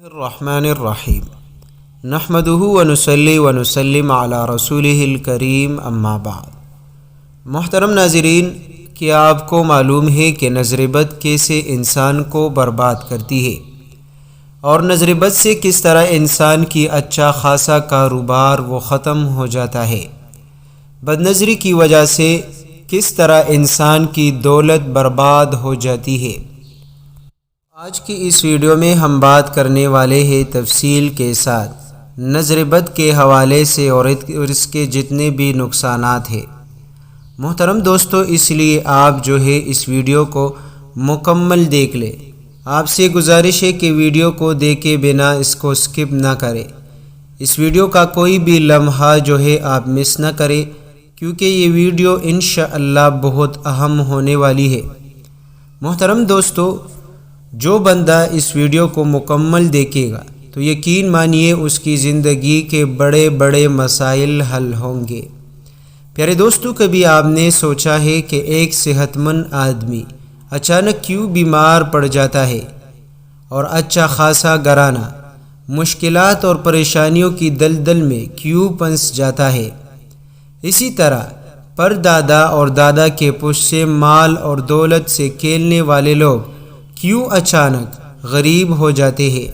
الرحمن الرحیم نحمدہ ونصلی ونسلم علی رسولہ الکریم اما بعد۔ محترم ناظرین، کیا آپ کو معلوم ہے کہ نظر بد کیسے انسان کو برباد کرتی ہے اور نظر بد سے کس طرح انسان کی اچھا خاصا کاروبار وہ ختم ہو جاتا ہے؟ بد نظری کی وجہ سے کس طرح انسان کی دولت برباد ہو جاتی ہے؟ آج کی اس ویڈیو میں ہم بات کرنے والے ہیں تفصیل کے ساتھ نظر بد کے حوالے سے اور اس کے جتنے بھی نقصانات ہیں۔ محترم دوستو، اس لیے آپ اس ویڈیو کو مکمل دیکھ لیں۔ آپ سے گزارش ہے کہ ویڈیو کو دیکھے بنا اس کو سکپ نہ کریں۔ اس ویڈیو کا کوئی بھی لمحہ آپ مس نہ کریں، کیونکہ یہ ویڈیو انشاءاللہ بہت اہم ہونے والی ہے۔ محترم دوستو، جو بندہ اس ویڈیو کو مکمل دیکھے گا تو یقین مانیے اس کی زندگی کے بڑے بڑے مسائل حل ہوں گے۔ پیارے دوستو، کبھی آپ نے سوچا ہے کہ ایک صحت مند آدمی اچانک کیوں بیمار پڑ جاتا ہے اور اچھا خاصا گھرانہ مشکلات اور پریشانیوں کی دلدل میں کیوں پھنس جاتا ہے؟ اسی طرح پر دادا اور دادا کے پشت سے مال اور دولت سے کھیلنے والے لوگ کیوں اچانک غریب ہو جاتے ہیں؟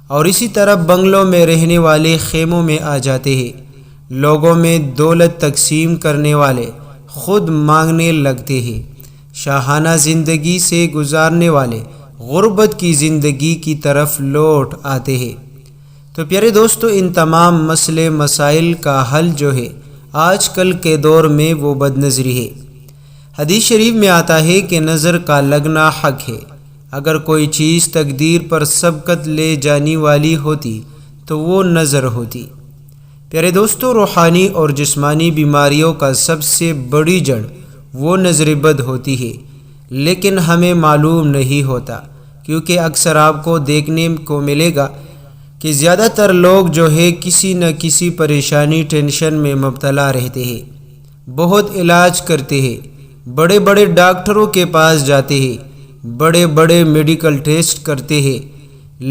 اور اسی طرح بنگلوں میں رہنے والے خیموں میں آ جاتے ہیں۔ لوگوں میں دولت تقسیم کرنے والے خود مانگنے لگتے ہیں۔ شاہانہ زندگی سے گزارنے والے غربت کی زندگی کی طرف لوٹ آتے ہیں۔ تو پیارے دوستو، ان تمام مسئلے مسائل کا حل آج کل کے دور میں وہ بد نظری ہے۔ حدیث شریف میں آتا ہے کہ نظر کا لگنا حق ہے۔ اگر کوئی چیز تقدیر پر سبقت لے جانے والی ہوتی تو وہ نظر ہوتی۔ پیارے دوستو، روحانی اور جسمانی بیماریوں کا سب سے بڑی جڑ وہ نظر بد ہوتی ہے، لیکن ہمیں معلوم نہیں ہوتا، کیونکہ اکثر آپ کو دیکھنے کو ملے گا کہ زیادہ تر لوگ کسی نہ کسی پریشانی ٹینشن میں مبتلا رہتے ہیں، بہت علاج کرتے ہیں، بڑے بڑے ڈاکٹروں کے پاس جاتے ہیں، بڑے بڑے میڈیکل ٹیسٹ کرتے ہیں،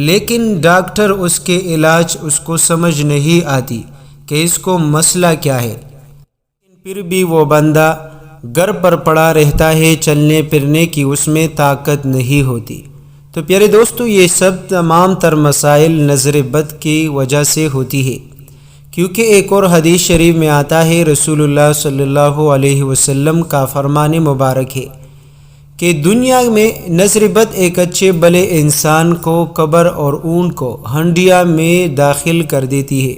لیکن ڈاکٹر اس کے علاج اس کو سمجھ نہیں آتی کہ اس کو مسئلہ کیا ہے، پھر بھی وہ بندہ گھر پر پڑا رہتا ہے، چلنے پھرنے کی اس میں طاقت نہیں ہوتی۔ تو پیارے دوستو، یہ سب تمام تر مسائل نظر بد کی وجہ سے ہوتی ہے، کیونکہ ایک اور حدیث شریف میں آتا ہے، رسول اللہ صلی اللہ علیہ وسلم کا فرمان مبارک ہے کہ دنیا میں نظر بد ایک اچھے بھلے انسان کو قبر اور اونٹ کو ہنڈیا میں داخل کر دیتی ہے۔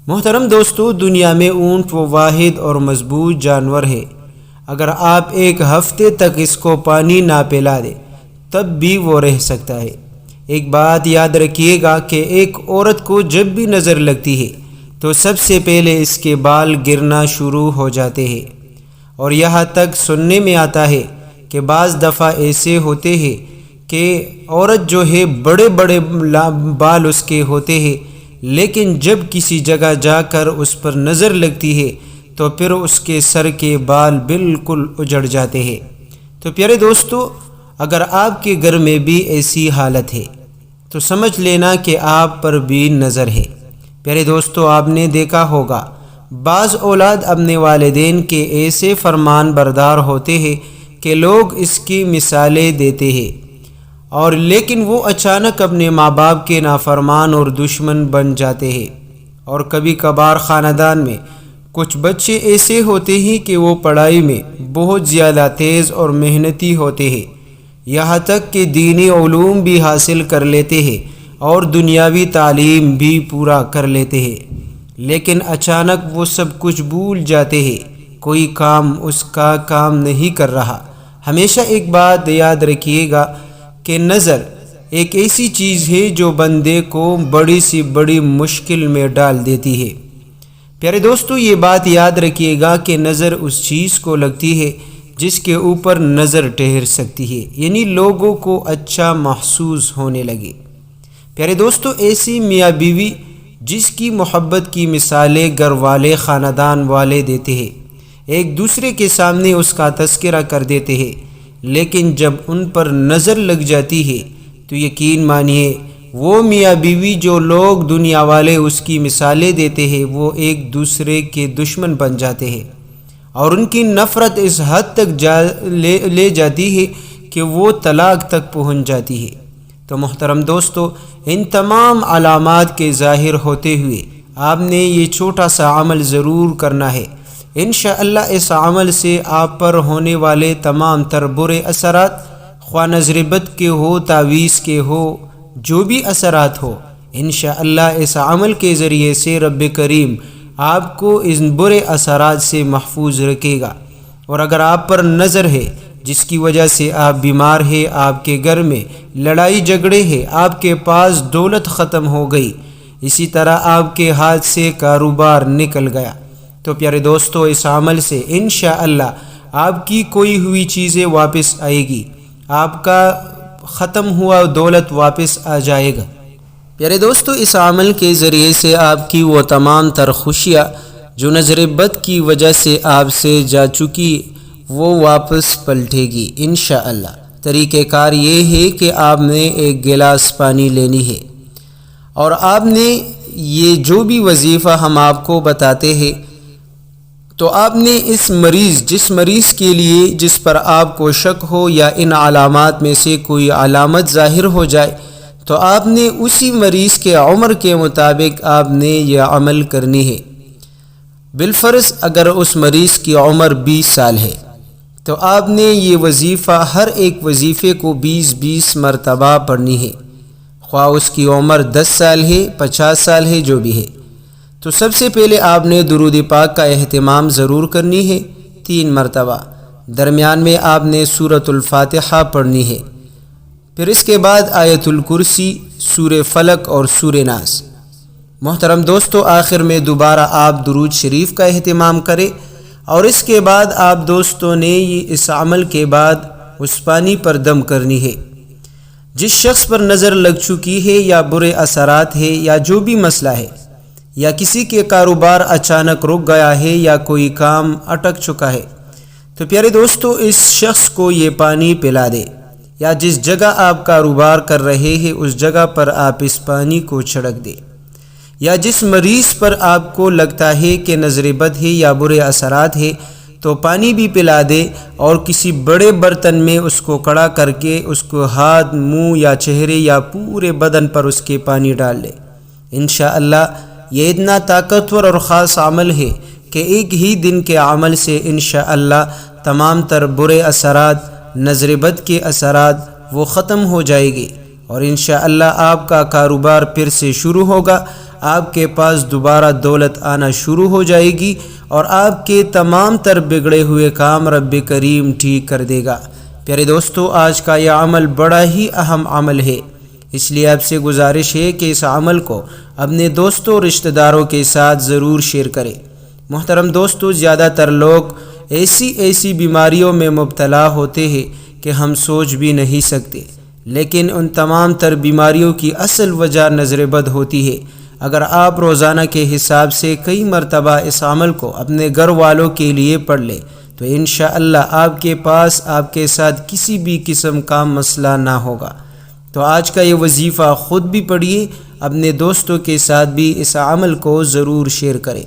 محترم دوستو، دنیا میں اونٹ وہ واحد اور مضبوط جانور ہے۔ اگر آپ ایک ہفتے تک اس کو پانی نہ پلا دیں تب بھی وہ رہ سکتا ہے۔ ایک بات یاد رکھیے گا کہ ایک عورت کو جب بھی نظر لگتی ہے تو سب سے پہلے اس کے بال گرنا شروع ہو جاتے ہیں، اور یہاں تک سننے میں آتا ہے کہ بعض دفعہ ایسے ہوتے ہیں کہ عورت بڑے بڑے بال اس کے ہوتے ہیں، لیکن جب کسی جگہ جا کر اس پر نظر لگتی ہے تو پھر اس کے سر کے بال بالکل اجڑ جاتے ہیں۔ تو پیارے دوستو، اگر آپ کے گھر میں بھی ایسی حالت ہے تو سمجھ لینا کہ آپ پر بھی نظر ہے۔ پیارے دوستو، آپ نے دیکھا ہوگا بعض اولاد اپنے والدین کے ایسے فرمان بردار ہوتے ہیں کہ لوگ اس کی مثالیں دیتے ہیں، اور لیکن وہ اچانک اپنے ماں باپ کے نافرمان اور دشمن بن جاتے ہیں۔ اور کبھی کبھار خاندان میں کچھ بچے ایسے ہوتے ہیں کہ وہ پڑھائی میں بہت زیادہ تیز اور محنتی ہوتے ہیں، یہاں تک کہ دینی علوم بھی حاصل کر لیتے ہیں اور دنیاوی تعلیم بھی پورا کر لیتے ہیں، لیکن اچانک وہ سب کچھ بھول جاتے ہیں، کوئی کام اس کا کام نہیں کر رہا۔ ہمیشہ ایک بات یاد رکھیے گا کہ نظر ایک ایسی چیز ہے جو بندے کو بڑی سی بڑی مشکل میں ڈال دیتی ہے۔ پیارے دوستو، یہ بات یاد رکھیے گا کہ نظر اس چیز کو لگتی ہے جس کے اوپر نظر ٹھہر سکتی ہے، یعنی لوگوں کو اچھا محسوس ہونے لگے۔ پیارے دوستو، ایسی میاں بیوی جس کی محبت کی مثالیں گھر والے خاندان والے دیتے ہیں، ایک دوسرے کے سامنے اس کا تذکرہ کر دیتے ہیں، لیکن جب ان پر نظر لگ جاتی ہے تو یقین مانیے وہ میاں بیوی جو لوگ دنیا والے اس کی مثالیں دیتے ہیں وہ ایک دوسرے کے دشمن بن جاتے ہیں، اور ان کی نفرت اس حد تک لے جاتی ہے کہ وہ طلاق تک پہنچ جاتی ہے۔ تو محترم دوستو، ان تمام علامات کے ظاہر ہوتے ہوئے آپ نے یہ چھوٹا سا عمل ضرور کرنا ہے۔ انشاءاللہ اس عمل سے آپ پر ہونے والے تمام تر برے اثرات، خواہ نظر بد کے ہو، تعویذ کے ہو، جو بھی اثرات ہو، انشاءاللہ اس عمل کے ذریعے سے رب کریم آپ کو ان برے اثرات سے محفوظ رکھے گا۔ اور اگر آپ پر نظر ہے جس کی وجہ سے آپ بیمار ہیں، آپ کے گھر میں لڑائی جھگڑے ہیں، آپ کے پاس دولت ختم ہو گئی، اسی طرح آپ کے ہاتھ سے کاروبار نکل گیا، تو پیارے دوستو اس عمل سے انشاءاللہ آپ کی کوئی ہوئی چیزیں واپس آئے گی، آپ کا ختم ہوا دولت واپس آ جائے گا۔ پیارے دوستو اس عمل کے ذریعے سے آپ کی وہ تمام تر خوشیاں جو نظر بد کی وجہ سے آپ سے جا چکی وہ واپس پلٹے گی انشاءاللہ۔ طریقہ کار یہ ہے کہ آپ نے ایک گلاس پانی لینی ہے، اور آپ نے یہ جو بھی وظیفہ ہم آپ کو بتاتے ہیں تو آپ نے جس مریض کے لیے جس پر آپ کو شک ہو یا ان علامات میں سے کوئی علامت ظاہر ہو جائے تو آپ نے اسی مریض کے عمر کے مطابق آپ نے یہ عمل کرنی ہے۔ بالفرض اگر اس مریض کی عمر 20 سال ہے تو آپ نے یہ وظیفہ ہر ایک وظیفے کو 20 مرتبہ پڑھنی ہے، خواہ اس کی عمر 10 سال ہے، 50 سال ہے، جو بھی ہے۔ تو سب سے پہلے آپ نے درود پاک کا اہتمام ضرور کرنی ہے 3 مرتبہ، درمیان میں آپ نے سورۃ الفاتحہ پڑھنی ہے، پھر اس کے بعد آیت الکرسی، سورہ فلق اور سورہ ناس۔ محترم دوستو آخر میں دوبارہ آپ درود شریف کا اہتمام کریں، اور اس کے بعد آپ دوستوں نے اس عمل کے بعد اس پانی پر دم کرنی ہے۔ جس شخص پر نظر لگ چکی ہے یا برے اثرات ہے یا جو بھی مسئلہ ہے، یا کسی کے کاروبار اچانک رک گیا ہے یا کوئی کام اٹک چکا ہے، تو پیارے دوستو اس شخص کو یہ پانی پلا دے، یا جس جگہ آپ کاروبار کر رہے ہیں اس جگہ پر آپ اس پانی کو چھڑک دیں، یا جس مریض پر آپ کو لگتا ہے کہ نظر بد ہے یا برے اثرات ہے تو پانی بھی پلا دے، اور کسی بڑے برتن میں اس کو کڑا کر کے اس کو ہاتھ، منہ یا چہرے یا پورے بدن پر اس کے پانی ڈال دے۔ انشاءاللہ یہ اتنا طاقتور اور خاص عمل ہے کہ ایک ہی دن کے عمل سے انشاءاللہ تمام تر برے اثرات، نظر بد کے اثرات وہ ختم ہو جائے گی، اور انشاءاللہ آپ کا کاروبار پھر سے شروع ہوگا، آپ کے پاس دوبارہ دولت آنا شروع ہو جائے گی، اور آپ کے تمام تر بگڑے ہوئے کام رب کریم ٹھیک کر دے گا۔ پیارے دوستو آج کا یہ عمل بڑا ہی اہم عمل ہے، اس لیے آپ سے گزارش ہے کہ اس عمل کو اپنے دوستوں رشتہ داروں کے ساتھ ضرور شیئر کریں۔ محترم دوستو زیادہ تر لوگ ایسی بیماریوں میں مبتلا ہوتے ہیں کہ ہم سوچ بھی نہیں سکتے، لیکن ان تمام تر بیماریوں کی اصل وجہ نظر بد ہوتی ہے۔ اگر آپ روزانہ کے حساب سے کئی مرتبہ اس عمل کو اپنے گھر والوں کے لیے پڑھ لیں تو انشاءاللہ آپ کے پاس آپ کے ساتھ کسی بھی قسم کا مسئلہ نہ ہوگا۔ تو آج کا یہ وظیفہ خود بھی پڑھیے، اپنے دوستوں کے ساتھ بھی اس عمل کو ضرور شیئر کریں۔